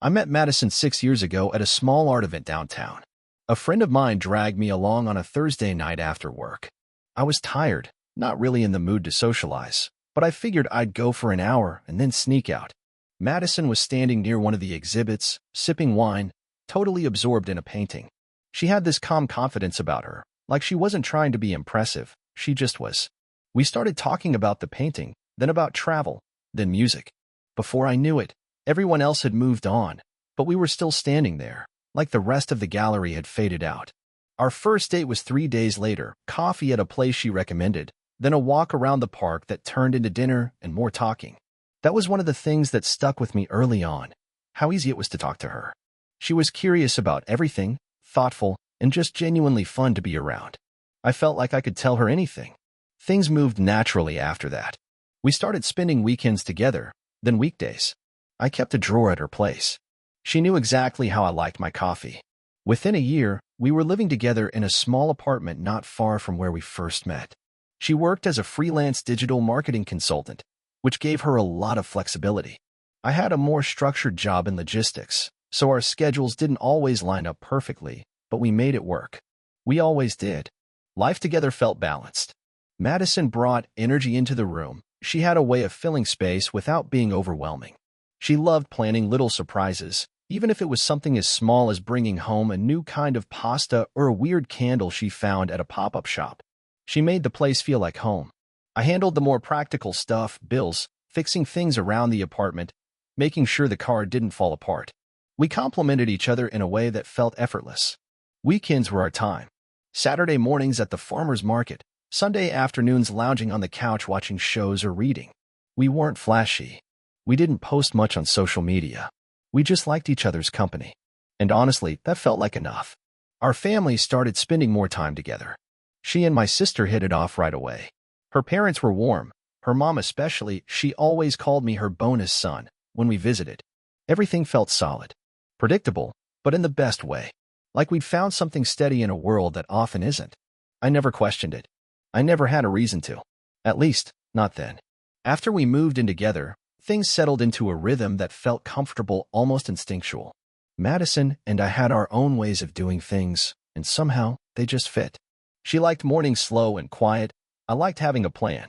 I met Madison 6 years ago at a small art event downtown. A friend of mine dragged me along on a Thursday night after work. I was tired, not really in the mood to socialize, but I figured I'd go for an hour and then sneak out. Madison was standing near one of the exhibits, sipping wine, totally absorbed in a painting. She had this calm confidence about her, like she wasn't trying to be impressive, she just was. We started talking about the painting, then about travel, then music. Before I knew it, everyone else had moved on, but we were still standing there, like the rest of the gallery had faded out. Our first date was 3 days later, coffee at a place she recommended, then a walk around the park that turned into dinner and more talking. That was one of the things that stuck with me early on, how easy it was to talk to her. She was curious about everything, thoughtful, and just genuinely fun to be around. I felt like I could tell her anything. Things moved naturally after that. We started spending weekends together, then weekdays. I kept a drawer at her place. She knew exactly how I liked my coffee. Within a year, we were living together in a small apartment not far from where we first met. She worked as a freelance digital marketing consultant, which gave her a lot of flexibility. I had a more structured job in logistics, so our schedules didn't always line up perfectly, but we made it work. We always did. Life together felt balanced. Madison brought energy into the room. She had a way of filling space without being overwhelming. She loved planning little surprises, even if it was something as small as bringing home a new kind of pasta or a weird candle she found at a pop-up shop. She made the place feel like home. I handled the more practical stuff, bills, fixing things around the apartment, making sure the car didn't fall apart. We complemented each other in a way that felt effortless. Weekends were our time. Saturday mornings at the farmer's market, Sunday afternoons lounging on the couch watching shows or reading. We weren't flashy. We didn't post much on social media. We just liked each other's company. And honestly, that felt like enough. Our families started spending more time together. She and my sister hit it off right away. Her parents were warm. Her mom especially, she always called me her bonus son when we visited. Everything felt solid. Predictable, but in the best way. Like we'd found something steady in a world that often isn't. I never questioned it. I never had a reason to. At least, not then. After we moved in together, things settled into a rhythm that felt comfortable, almost instinctual. Madison and I had our own ways of doing things, and somehow they just fit. She liked mornings slow and quiet. I liked having a plan.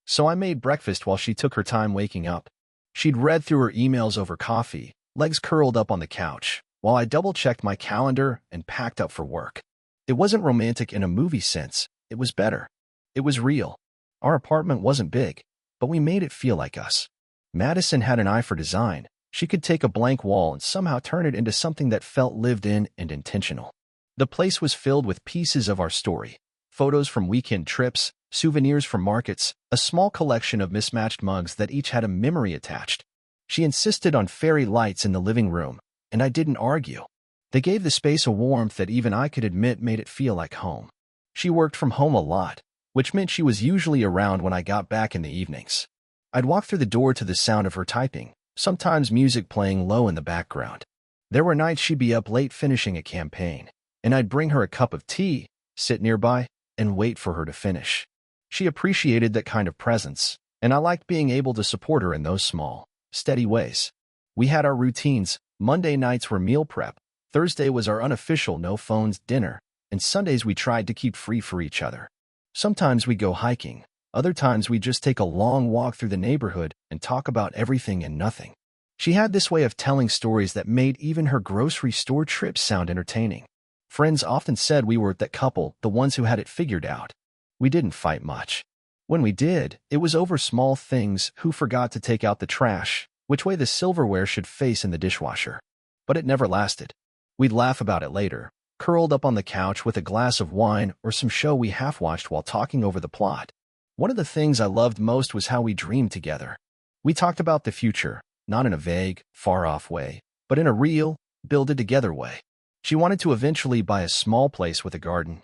So I made breakfast while she took her time waking up. She'd read through her emails over coffee, legs curled up on the couch, while I double-checked my calendar and packed up for work. It wasn't romantic in a movie sense. It was better. It was real. Our apartment wasn't big, but we made it feel like us. Madison had an eye for design. She could take a blank wall and somehow turn it into something that felt lived in and intentional. The place was filled with pieces of our story. Photos from weekend trips, souvenirs from markets, a small collection of mismatched mugs that each had a memory attached. She insisted on fairy lights in the living room, and I didn't argue. They gave the space a warmth that even I could admit made it feel like home. She worked from home a lot, which meant she was usually around when I got back in the evenings. I'd walk through the door to the sound of her typing, sometimes music playing low in the background. There were nights she'd be up late finishing a campaign, and I'd bring her a cup of tea, sit nearby, and wait for her to finish. She appreciated that kind of presence, and I liked being able to support her in those small, steady ways. We had our routines. Monday nights were meal prep, Thursday was our unofficial no-phones dinner, and Sundays we tried to keep free for each other. Sometimes we'd go hiking, other times we'd just take a long walk through the neighborhood and talk about everything and nothing. She had this way of telling stories that made even her grocery store trips sound entertaining. Friends often said we were that couple, the ones who had it figured out. We didn't fight much. When we did, it was over small things: who forgot to take out the trash, which way the silverware should face in the dishwasher. But it never lasted. We'd laugh about it later, curled up on the couch with a glass of wine or some show we half-watched while talking over the plot. One of the things I loved most was how we dreamed together. We talked about the future, not in a vague, far-off way, but in a real, build-it-together way. She wanted to eventually buy a small place with a garden.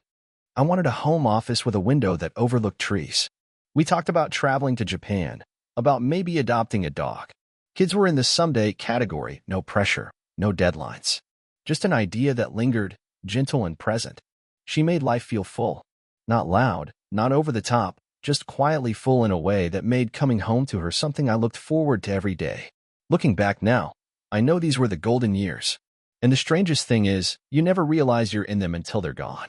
I wanted a home office with a window that overlooked trees. We talked about traveling to Japan, about maybe adopting a dog. Kids were in the someday category, no pressure, no deadlines. Just an idea that lingered, gentle and present. She made life feel full. Not loud, not over the top, just quietly full in a way that made coming home to her something I looked forward to every day. Looking back now, I know these were the golden years. And the strangest thing is, you never realize you're in them until they're gone.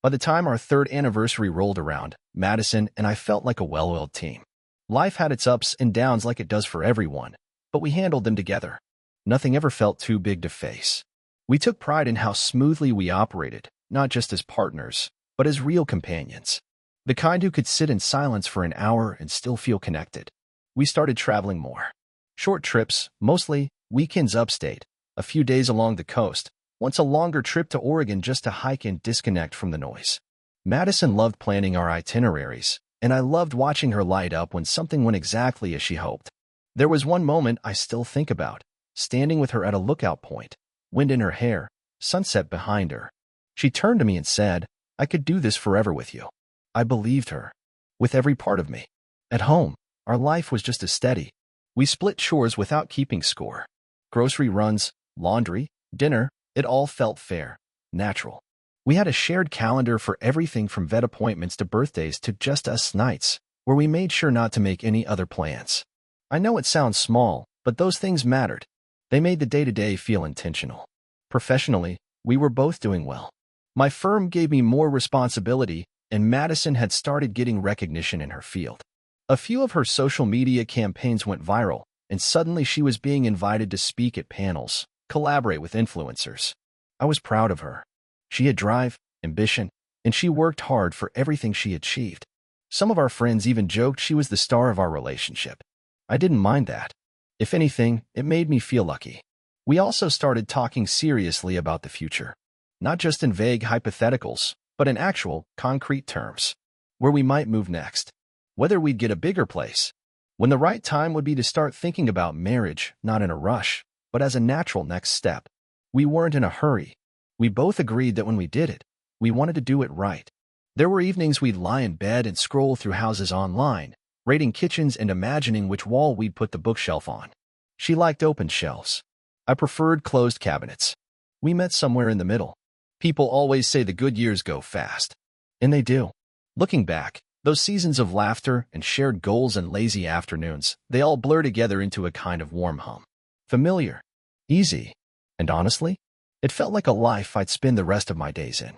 By the time our third anniversary rolled around, Madison and I felt like a well-oiled team. Life had its ups and downs like it does for everyone, but we handled them together. Nothing ever felt too big to face. We took pride in how smoothly we operated, not just as partners, but as real companions. The kind who could sit in silence for an hour and still feel connected. We started traveling more. Short trips, mostly weekends upstate, a few days along the coast, once a longer trip to Oregon just to hike and disconnect from the noise. Madison loved planning our itineraries, and I loved watching her light up when something went exactly as she hoped. There was one moment I still think about, standing with her at a lookout point, wind in her hair, sunset behind her. She turned to me and said, "I could do this forever with you." I believed her, with every part of me. At home, our life was just as steady. We split chores without keeping score. Grocery runs, laundry, dinner, it all felt fair, natural. We had a shared calendar for everything from vet appointments to birthdays to just us nights, where we made sure not to make any other plans. I know it sounds small, but those things mattered. They made the day-to-day feel intentional. Professionally, we were both doing well. My firm gave me more responsibility, and Madison had started getting recognition in her field. A few of her social media campaigns went viral, and suddenly she was being invited to speak at panels, collaborate with influencers. I was proud of her. She had drive, ambition, and she worked hard for everything she achieved. Some of our friends even joked she was the star of our relationship. I didn't mind that. If anything, it made me feel lucky. We also started talking seriously about the future, not just in vague hypotheticals, but in actual, concrete terms. Where we might move next. Whether we'd get a bigger place. When the right time would be to start thinking about marriage, not in a rush, but as a natural next step. We weren't in a hurry. We both agreed that when we did it, we wanted to do it right. There were evenings we'd lie in bed and scroll through houses online, rating kitchens and imagining which wall we'd put the bookshelf on. She liked open shelves. I preferred closed cabinets. We met somewhere in the middle. People always say the good years go fast. And they do. Looking back, those seasons of laughter and shared goals and lazy afternoons, they all blur together into a kind of warm hum. Familiar. Easy. And honestly, it felt like a life I'd spend the rest of my days in.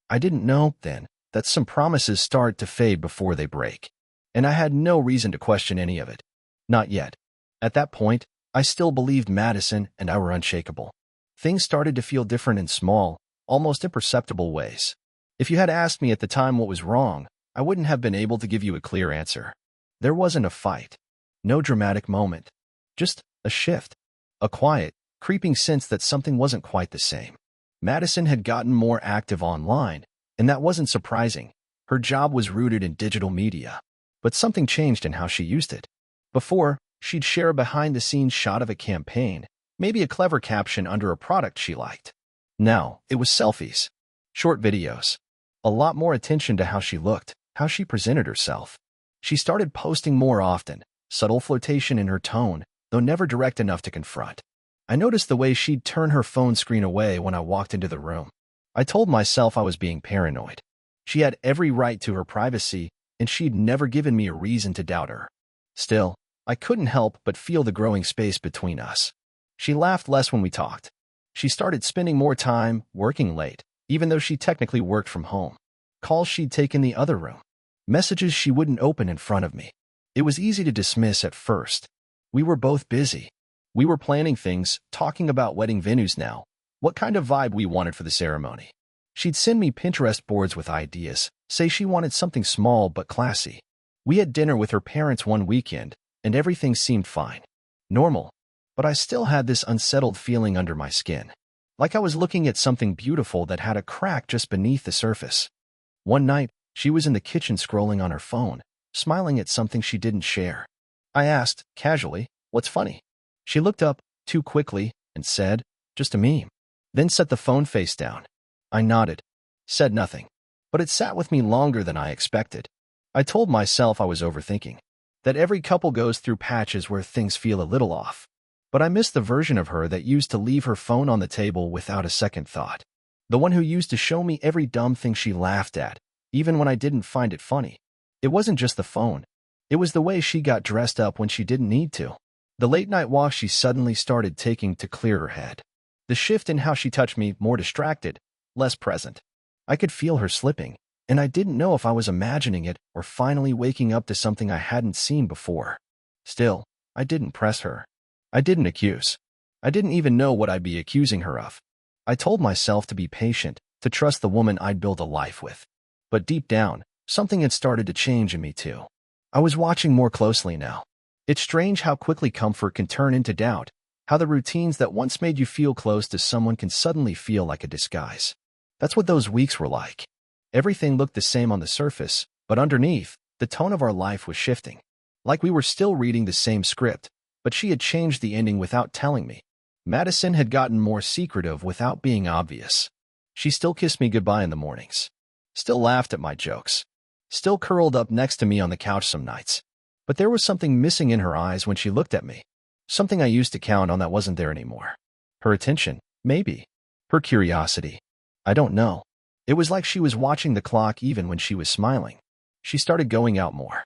I didn't know, then, that some promises start to fade before they break. And I had no reason to question any of it. Not yet. At that point, I still believed Madison and I were unshakable. Things started to feel different in small, almost imperceptible ways. If you had asked me at the time what was wrong, I wouldn't have been able to give you a clear answer. There wasn't a fight. No dramatic moment. Just a shift. A quiet, creeping sense that something wasn't quite the same. Madison had gotten more active online, and that wasn't surprising. Her job was rooted in digital media. But something changed in how she used it. Before, she'd share a behind-the-scenes shot of a campaign, maybe a clever caption under a product she liked. Now, it was selfies. Short videos. A lot more attention to how she looked, how she presented herself. She started posting more often, subtle flirtation in her tone, though never direct enough to confront. I noticed the way she'd turn her phone screen away when I walked into the room. I told myself I was being paranoid. She had every right to her privacy, and she'd never given me a reason to doubt her. Still, I couldn't help but feel the growing space between us. She laughed less when we talked. She started spending more time working late, even though she technically worked from home. Calls she'd take in the other room. Messages she wouldn't open in front of me. It was easy to dismiss at first. We were both busy. We were planning things, talking about wedding venues now, what kind of vibe we wanted for the ceremony. She'd send me Pinterest boards with ideas, say she wanted something small but classy. We had dinner with her parents one weekend, and everything seemed fine. Normal. But I still had this unsettled feeling under my skin. Like I was looking at something beautiful that had a crack just beneath the surface. One night, she was in the kitchen scrolling on her phone, smiling at something she didn't share. I asked, casually, "What's funny?" She looked up, too quickly, and said, "Just a meme." Then set the phone face down. I nodded, said nothing. But it sat with me longer than I expected. I told myself I was overthinking, that every couple goes through patches where things feel a little off. But I missed the version of her that used to leave her phone on the table without a second thought. The one who used to show me every dumb thing she laughed at, even when I didn't find it funny. It wasn't just the phone. It was the way she got dressed up when she didn't need to. The late-night walk she suddenly started taking to clear her head. The shift in how she touched me, more distracted, less present. I could feel her slipping, and I didn't know if I was imagining it or finally waking up to something I hadn't seen before. Still, I didn't press her. I didn't accuse. I didn't even know what I'd be accusing her of. I told myself to be patient, to trust the woman I'd built a life with. But deep down, something had started to change in me too. I was watching more closely now. It's strange how quickly comfort can turn into doubt, how the routines that once made you feel close to someone can suddenly feel like a disguise. That's what those weeks were like. Everything looked the same on the surface, but underneath, the tone of our life was shifting. Like we were still reading the same script, but she had changed the ending without telling me. Madison had gotten more secretive without being obvious. She still kissed me goodbye in the mornings. Still laughed at my jokes. Still curled up next to me on the couch some nights. But there was something missing in her eyes when she looked at me. Something I used to count on that wasn't there anymore. Her attention, maybe. Her curiosity. I don't know. It was like she was watching the clock even when she was smiling. She started going out more.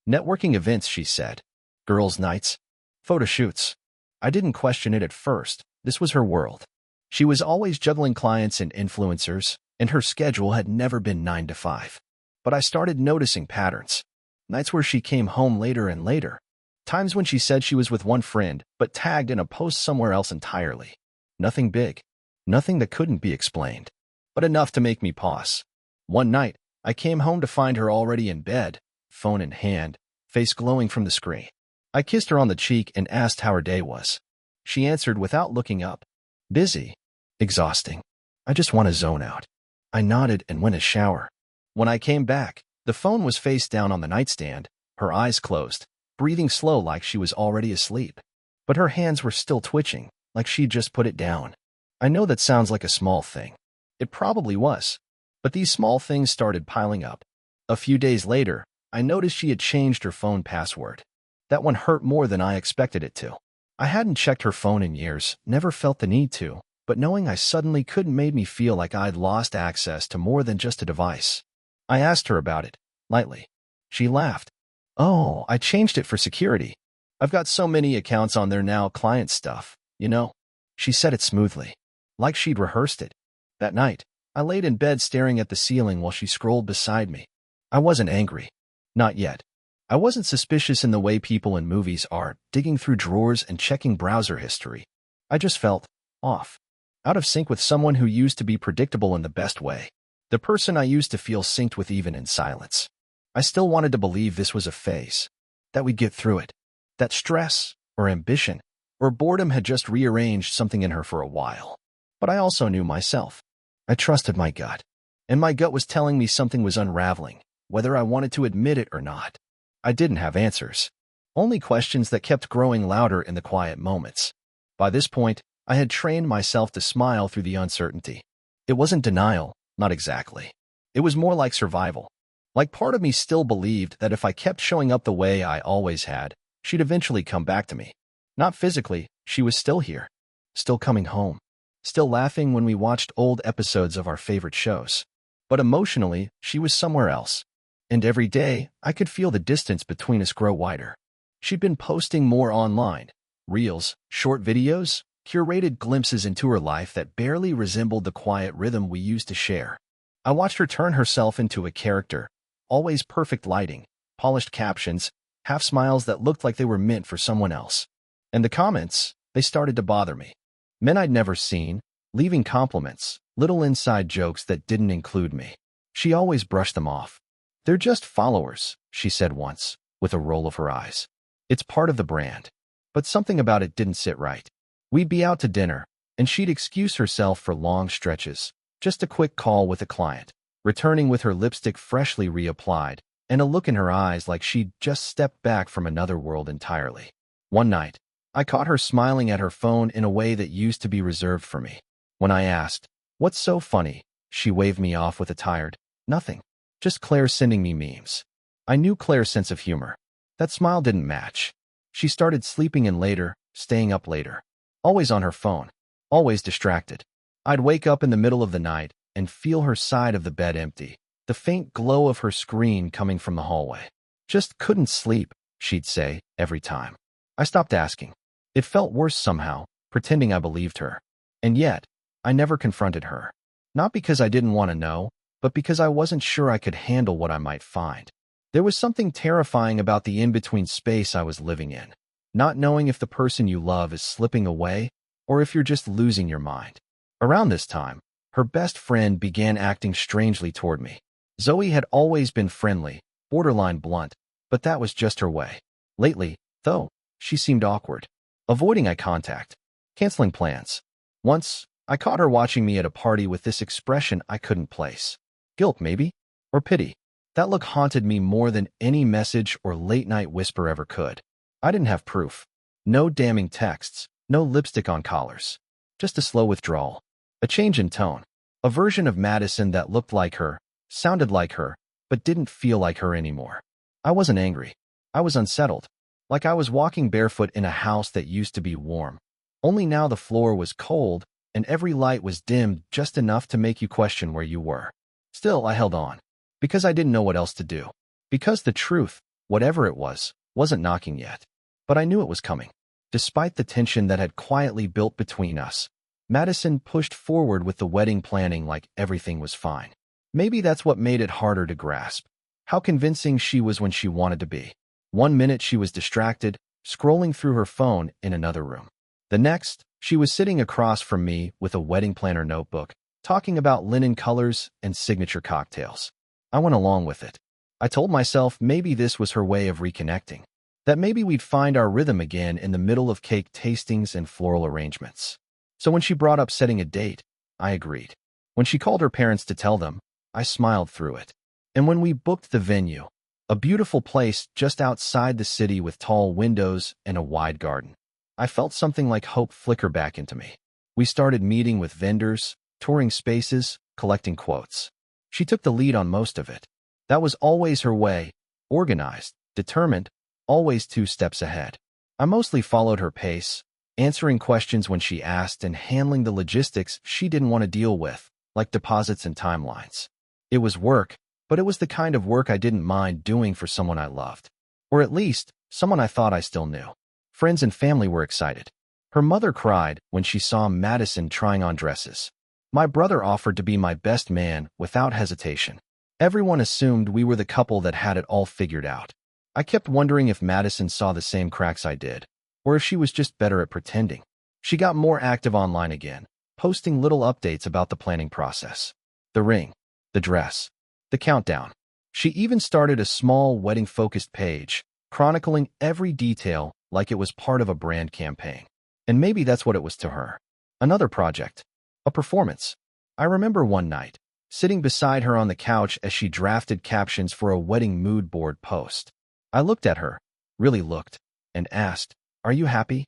Networking events, she said. Girls' nights. Photo shoots. I didn't question it at first. This was her world. She was always juggling clients and influencers, and her schedule had never been 9 to 5. But I started noticing patterns. Nights where she came home later and later. Times when she said she was with one friend, but tagged in a post somewhere else entirely. Nothing big. Nothing that couldn't be explained. But enough to make me pause. One night, I came home to find her already in bed, phone in hand, face glowing from the screen. I kissed her on the cheek and asked how her day was. She answered without looking up. Busy. Exhausting. I just want to zone out. I nodded and went to shower. When I came back, the phone was face down on the nightstand, her eyes closed, breathing slow like she was already asleep. But her hands were still twitching, like she'd just put it down. I know that sounds like a small thing. It probably was. But these small things started piling up. A few days later, I noticed she had changed her phone password. That one hurt more than I expected it to. I hadn't checked her phone in years, never felt the need to, but knowing I suddenly couldn't made me feel like I'd lost access to more than just a device. I asked her about it, lightly. She laughed. Oh, I changed it for security. I've got so many accounts on there now, client stuff, you know. She said it smoothly, like she'd rehearsed it. That night, I laid in bed staring at the ceiling while she scrolled beside me. I wasn't angry. Not yet. I wasn't suspicious in the way people in movies are, digging through drawers and checking browser history. I just felt off. Out of sync with someone who used to be predictable in the best way. The person I used to feel synced with even in silence. I still wanted to believe this was a phase. That we'd get through it. That stress, or ambition, or boredom had just rearranged something in her for a while. But I also knew myself. I trusted my gut. And my gut was telling me something was unraveling, whether I wanted to admit it or not. I didn't have answers. Only questions that kept growing louder in the quiet moments. By this point, I had trained myself to smile through the uncertainty. It wasn't denial, not exactly. It was more like survival. Like part of me still believed that if I kept showing up the way I always had, she'd eventually come back to me. Not physically, she was still here. Still coming home. Still laughing when we watched old episodes of our favorite shows. But emotionally, she was somewhere else. And every day, I could feel the distance between us grow wider. She'd been posting more online. Reels, short videos, curated glimpses into her life that barely resembled the quiet rhythm we used to share. I watched her turn herself into a character. Always perfect lighting, polished captions, half smiles that looked like they were meant for someone else. And the comments, they started to bother me. Men I'd never seen, leaving compliments, little inside jokes that didn't include me. She always brushed them off. They're just followers, she said once, with a roll of her eyes. It's part of the brand. But something about it didn't sit right. We'd be out to dinner, and she'd excuse herself for long stretches. Just a quick call with a client, returning with her lipstick freshly reapplied, and a look in her eyes like she'd just stepped back from another world entirely. One night, I caught her smiling at her phone in a way that used to be reserved for me. When I asked, "What's so funny?" she waved me off with a tired, "Nothing. Just Claire sending me memes." I knew Claire's sense of humor. That smile didn't match. She started sleeping in later, staying up later. Always on her phone. Always distracted. I'd wake up in the middle of the night and feel her side of the bed empty, the faint glow of her screen coming from the hallway. "Just couldn't sleep," she'd say, every time. I stopped asking. It felt worse somehow, pretending I believed her. And yet, I never confronted her. Not because I didn't want to know, but because I wasn't sure I could handle what I might find. There was something terrifying about the in-between space I was living in, not knowing if the person you love is slipping away or if you're just losing your mind. Around this time, her best friend began acting strangely toward me. Zoe had always been friendly, borderline blunt, but that was just her way. Lately, though, she seemed awkward, avoiding eye contact, canceling plans. Once, I caught her watching me at a party with this expression I couldn't place. Guilt, maybe? Or pity? That look haunted me more than any message or late-night whisper ever could. I didn't have proof. No damning texts, no lipstick on collars. Just a slow withdrawal. A change in tone. A version of Madison that looked like her, sounded like her, but didn't feel like her anymore. I wasn't angry. I was unsettled. Like I was walking barefoot in a house that used to be warm. Only now the floor was cold, and every light was dimmed just enough to make you question where you were. Still, I held on. Because I didn't know what else to do. Because the truth, whatever it was, wasn't knocking yet. But I knew it was coming. Despite the tension that had quietly built between us, Madison pushed forward with the wedding planning like everything was fine. Maybe that's what made it harder to grasp. How convincing she was when she wanted to be. One minute she was distracted, scrolling through her phone in another room. The next, she was sitting across from me with a wedding planner notebook, talking about linen colors and signature cocktails. I went along with it. I told myself maybe this was her way of reconnecting. That maybe we'd find our rhythm again in the middle of cake tastings and floral arrangements. So when she brought up setting a date, I agreed. When she called her parents to tell them, I smiled through it. And when we booked the venue, a beautiful place just outside the city with tall windows and a wide garden, I felt something like hope flicker back into me. We started meeting with vendors, touring spaces, collecting quotes. She took the lead on most of it. That was always her way, organized, determined, always 2 steps ahead. I mostly followed her pace, answering questions when she asked and handling the logistics she didn't want to deal with, like deposits and timelines. It was work, but it was the kind of work I didn't mind doing for someone I loved. Or at least, someone I thought I still knew. Friends and family were excited. Her mother cried when she saw Madison trying on dresses. My brother offered to be my best man without hesitation. Everyone assumed we were the couple that had it all figured out. I kept wondering if Madison saw the same cracks I did, or if she was just better at pretending. She got more active online again, posting little updates about the planning process. The ring, the dress, the countdown. She even started a small wedding-focused page, chronicling every detail like it was part of a brand campaign. And maybe that's what it was to her. Another project. A performance. I remember one night, sitting beside her on the couch as she drafted captions for a wedding mood board post. I looked at her, really looked, and asked, "Are you happy?"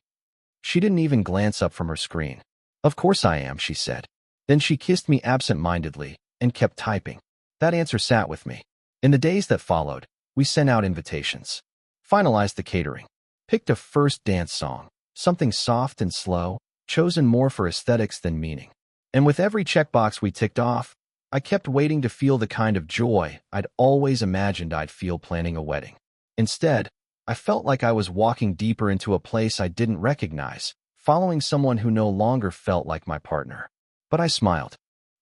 She didn't even glance up from her screen. "Of course I am," she said. Then she kissed me absent-mindedly and kept typing. That answer sat with me. In the days that followed, we sent out invitations, finalized the catering, picked a first dance song, something soft and slow, chosen more for aesthetics than meaning. And with every checkbox we ticked off, I kept waiting to feel the kind of joy I'd always imagined I'd feel planning a wedding. Instead, I felt like I was walking deeper into a place I didn't recognize, following someone who no longer felt like my partner. But I smiled.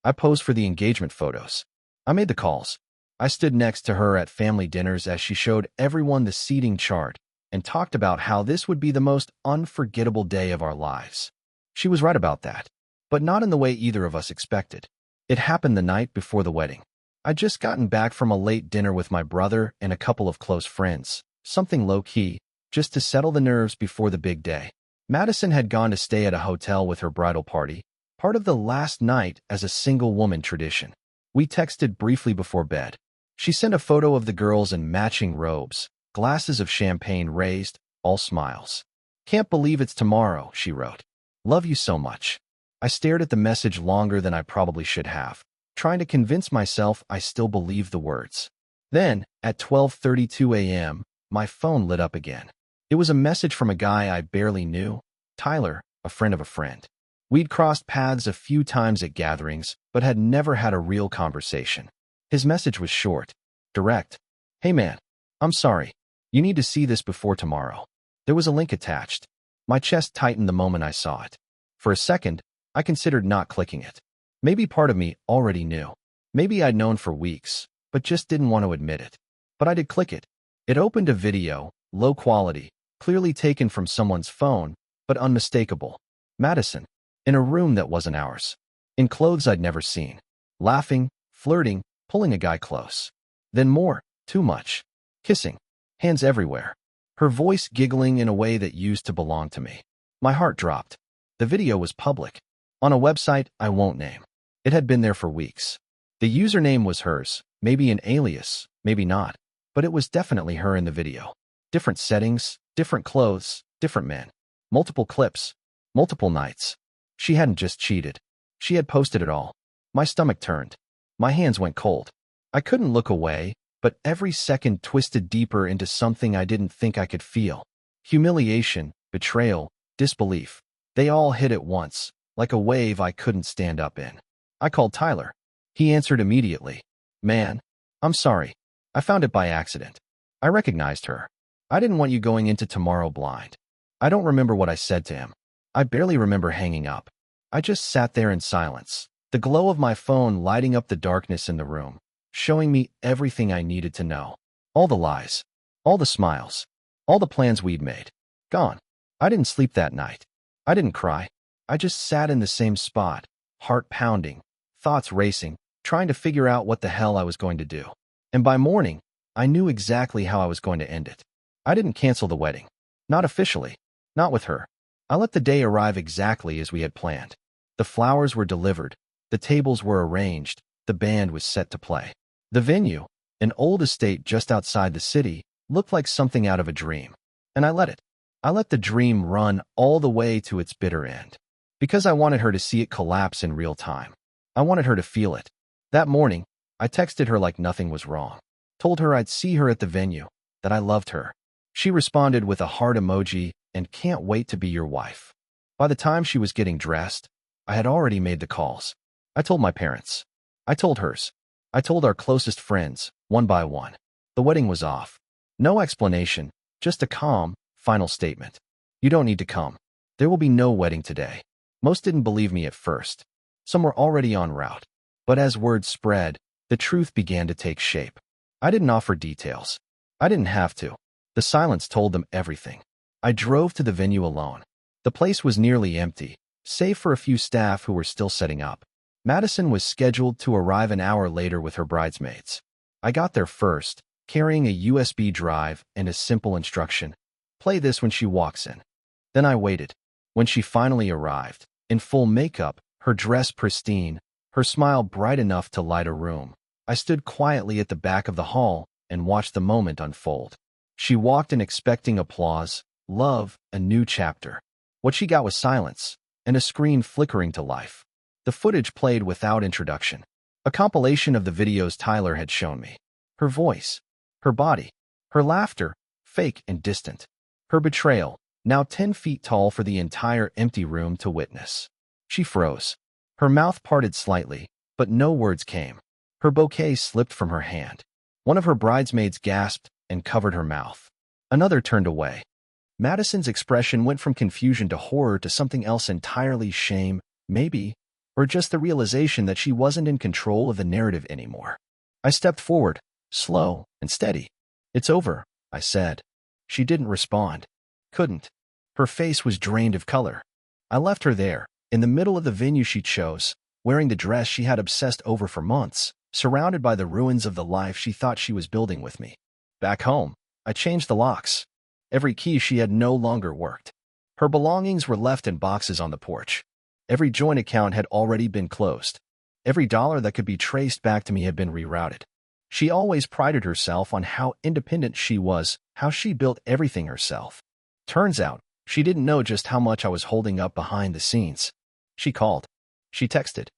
I posed for the engagement photos. I made the calls. I stood next to her at family dinners as she showed everyone the seating chart and talked about how this would be the most unforgettable day of our lives. She was right about that, but not in the way either of us expected. It happened the night before the wedding. I'd just gotten back from a late dinner with my brother and a couple of close friends, something low-key, just to settle the nerves before the big day. Madison had gone to stay at a hotel with her bridal party, part of the last night as a single-woman tradition. We texted briefly before bed. She sent a photo of the girls in matching robes, glasses of champagne raised, all smiles. "Can't believe it's tomorrow," she wrote. "Love you so much." I stared at the message longer than I probably should have, trying to convince myself I still believed the words. Then, at 12:32 a.m., my phone lit up again. It was a message from a guy I barely knew, Tyler, a friend of a friend. We'd crossed paths a few times at gatherings, but had never had a real conversation. His message was short, direct. "Hey man, I'm sorry. You need to see this before tomorrow." There was a link attached. My chest tightened the moment I saw it. For a second, I considered not clicking it. Maybe part of me already knew. Maybe I'd known for weeks, but just didn't want to admit it. But I did click it. It opened a video, low quality, clearly taken from someone's phone, but unmistakable. Madison, in a room that wasn't ours. In clothes I'd never seen. Laughing, flirting, pulling a guy close. Then more, too much. Kissing. Hands everywhere. Her voice giggling in a way that used to belong to me. My heart dropped. The video was public. On a website I won't name. It had been there for weeks. The username was hers, maybe an alias, maybe not. But it was definitely her in the video. Different settings, different clothes, different men. Multiple clips, multiple nights. She hadn't just cheated. She had posted it all. My stomach turned. My hands went cold. I couldn't look away, but every second twisted deeper into something I didn't think I could feel. Humiliation, betrayal, disbelief. They all hit at once, like a wave I couldn't stand up in. I called Tyler. He answered immediately. Man, I'm sorry. I found it by accident. I recognized her. I didn't want you going into tomorrow blind. I don't remember what I said to him. I barely remember hanging up. I just sat there in silence, the glow of my phone lighting up the darkness in the room, showing me everything I needed to know. All the lies, all the smiles, all the plans we'd made. Gone. I didn't sleep that night. I didn't cry. I just sat in the same spot, heart pounding, thoughts racing, trying to figure out what the hell I was going to do. And by morning, I knew exactly how I was going to end it. I didn't cancel the wedding. Not officially. Not with her. I let the day arrive exactly as we had planned. The flowers were delivered. The tables were arranged. The band was set to play. The venue, an old estate just outside the city, looked like something out of a dream. And I let it. I let the dream run all the way to its bitter end. Because I wanted her to see it collapse in real time. I wanted her to feel it. That morning, I texted her like nothing was wrong. Told her I'd see her at the venue, that I loved her. She responded with a heart emoji and can't wait to be your wife. By the time she was getting dressed, I had already made the calls. I told my parents. I told hers. I told our closest friends, one by one. The wedding was off. No explanation, just a calm, final statement. You don't need to come. There will be no wedding today. Most didn't believe me at first. Some were already en route. But as word spread, the truth began to take shape. I didn't offer details. I didn't have to. The silence told them everything. I drove to the venue alone. The place was nearly empty, save for a few staff who were still setting up. Madison was scheduled to arrive an hour later with her bridesmaids. I got there first, carrying a USB drive and a simple instruction. Play this when she walks in. Then I waited. When she finally arrived, in full makeup, her dress pristine, her smile bright enough to light a room, I stood quietly at the back of the hall and watched the moment unfold. She walked in expecting applause, love, a new chapter. What she got was silence, and a screen flickering to life. The footage played without introduction. A compilation of the videos Tyler had shown me. Her voice, her body, her laughter, fake and distant. Her betrayal, now 10 feet tall for the entire empty room to witness. She froze. Her mouth parted slightly, but no words came. Her bouquet slipped from her hand. One of her bridesmaids gasped and covered her mouth. Another turned away. Madison's expression went from confusion to horror to something else entirely, shame, maybe, or just the realization that she wasn't in control of the narrative anymore. I stepped forward, slow and steady. It's over, I said. She didn't respond. Couldn't. Her face was drained of color. I left her there, in the middle of the venue she chose, wearing the dress she had obsessed over for months, surrounded by the ruins of the life she thought she was building with me. Back home, I changed the locks. Every key she had no longer worked. Her belongings were left in boxes on the porch. Every joint account had already been closed. Every dollar that could be traced back to me had been rerouted. She always prided herself on how independent she was, how she built everything herself. Turns out, she didn't know just how much I was holding up behind the scenes. She called. She texted.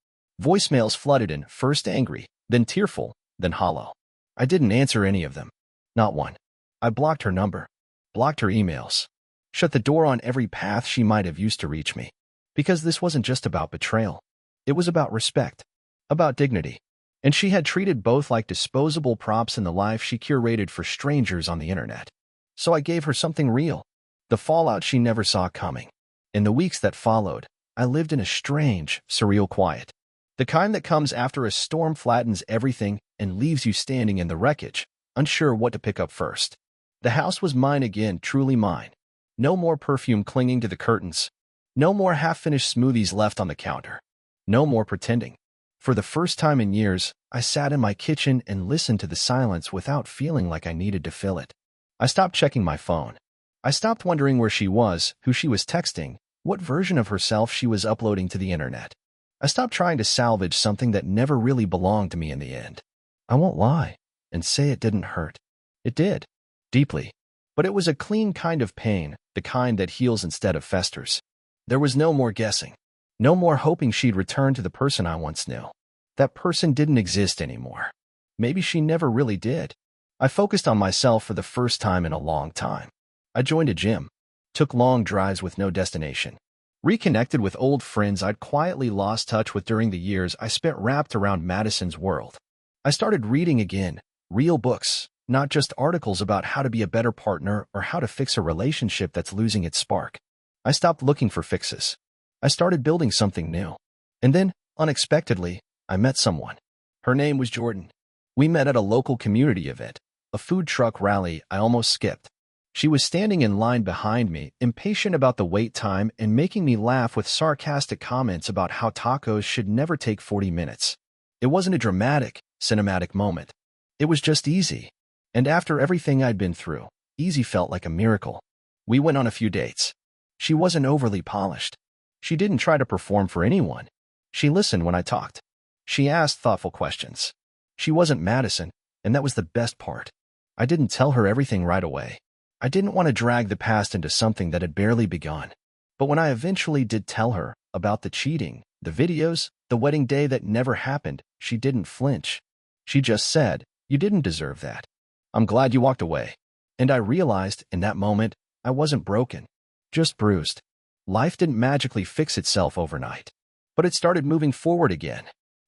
Voicemails flooded in, first angry, then tearful, then hollow. I didn't answer any of them. Not one. I blocked her number. Blocked her emails. Shut the door on every path she might have used to reach me. Because this wasn't just about betrayal. It was about respect. About dignity. And she had treated both like disposable props in the life she curated for strangers on the internet. So I gave her something real. The fallout she never saw coming. In the weeks that followed, I lived in a strange, surreal quiet. The kind that comes after a storm flattens everything and leaves you standing in the wreckage, unsure what to pick up first. The house was mine again, truly mine. No more perfume clinging to the curtains. No more half-finished smoothies left on the counter. No more pretending. For the first time in years, I sat in my kitchen and listened to the silence without feeling like I needed to fill it. I stopped checking my phone. I stopped wondering where she was, who she was texting, what version of herself she was uploading to the internet. I stopped trying to salvage something that never really belonged to me in the end. I won't lie and say it didn't hurt. It did. Deeply. But it was a clean kind of pain, the kind that heals instead of festers. There was no more guessing. No more hoping she'd return to the person I once knew. That person didn't exist anymore. Maybe she never really did. I focused on myself for the first time in a long time. I joined a gym, took long drives with no destination, reconnected with old friends I'd quietly lost touch with during the years I spent wrapped around Madison's world. I started reading again, real books, not just articles about how to be a better partner or how to fix a relationship that's losing its spark. I stopped looking for fixes. I started building something new. And then, unexpectedly, I met someone. Her name was Jordan. We met at a local community event, a food truck rally I almost skipped. She was standing in line behind me, impatient about the wait time and making me laugh with sarcastic comments about how tacos should never take 40 minutes. It wasn't a dramatic, cinematic moment. It was just easy. And after everything I'd been through, easy felt like a miracle. We went on a few dates. She wasn't overly polished. She didn't try to perform for anyone. She listened when I talked. She asked thoughtful questions. She wasn't Madison, and that was the best part. I didn't tell her everything right away. I didn't want to drag the past into something that had barely begun. But when I eventually did tell her about the cheating, the videos, the wedding day that never happened, she didn't flinch. She just said, "You didn't deserve that. I'm glad you walked away." And I realized in that moment, I wasn't broken, just bruised. Life didn't magically fix itself overnight, but it started moving forward again.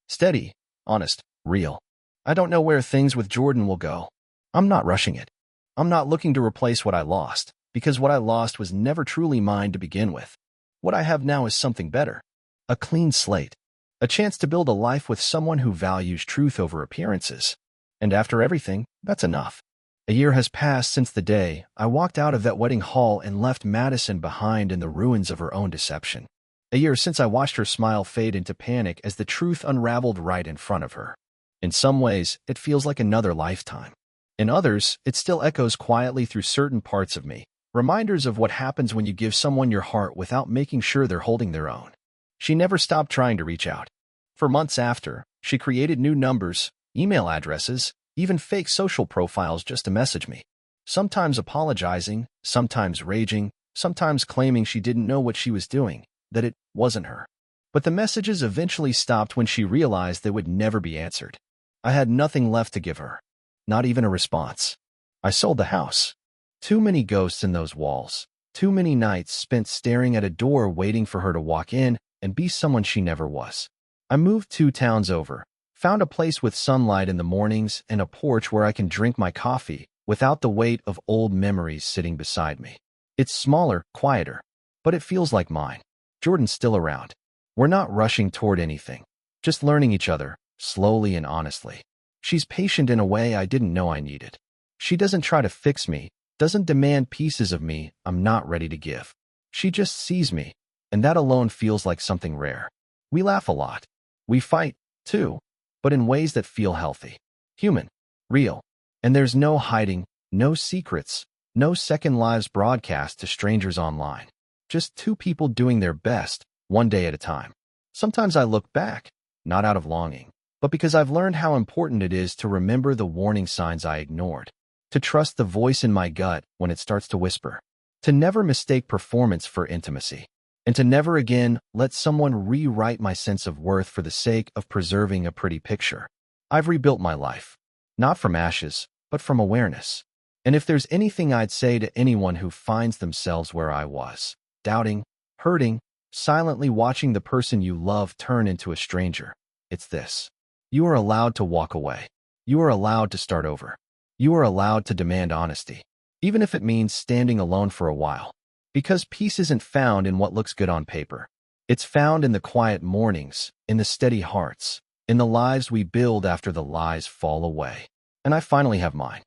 Steady, honest, real. I don't know where things with Jordan will go. I'm not rushing it. I'm not looking to replace what I lost, because what I lost was never truly mine to begin with. What I have now is something better. A clean slate. A chance to build a life with someone who values truth over appearances. And after everything, that's enough. A year has passed since the day I walked out of that wedding hall and left Madison behind in the ruins of her own deception. A year since I watched her smile fade into panic as the truth unraveled right in front of her. In some ways, it feels like another lifetime. In others, it still echoes quietly through certain parts of me, reminders of what happens when you give someone your heart without making sure they're holding their own. She never stopped trying to reach out. For months after, she created new numbers, email addresses, even fake social profiles just to message me. Sometimes apologizing, sometimes raging, sometimes claiming she didn't know what she was doing, that it wasn't her. But the messages eventually stopped when she realized they would never be answered. I had nothing left to give her. Not even a response. I sold the house. Too many ghosts in those walls. Too many nights spent staring at a door waiting for her to walk in and be someone she never was. I moved 2 towns over, found a place with sunlight in the mornings and a porch where I can drink my coffee without the weight of old memories sitting beside me. It's smaller, quieter, but it feels like mine. Jordan's still around. We're not rushing toward anything, just learning each other, slowly and honestly. She's patient in a way I didn't know I needed. She doesn't try to fix me, doesn't demand pieces of me I'm not ready to give. She just sees me, and that alone feels like something rare. We laugh a lot. We fight, too, but in ways that feel healthy, human, real. And there's no hiding, no secrets, no second lives broadcast to strangers online. Just 2 people doing their best, one day at a time. Sometimes I look back, not out of longing, but because I've learned how important it is to remember the warning signs I ignored, to trust the voice in my gut when it starts to whisper, to never mistake performance for intimacy, and to never again let someone rewrite my sense of worth for the sake of preserving a pretty picture. I've rebuilt my life, not from ashes, but from awareness. And if there's anything I'd say to anyone who finds themselves where I was, doubting, hurting, silently watching the person you love turn into a stranger, it's this. You are allowed to walk away. You are allowed to start over. You are allowed to demand honesty, even if it means standing alone for a while. Because peace isn't found in what looks good on paper. It's found in the quiet mornings, in the steady hearts, in the lives we build after the lies fall away. And I finally have mine.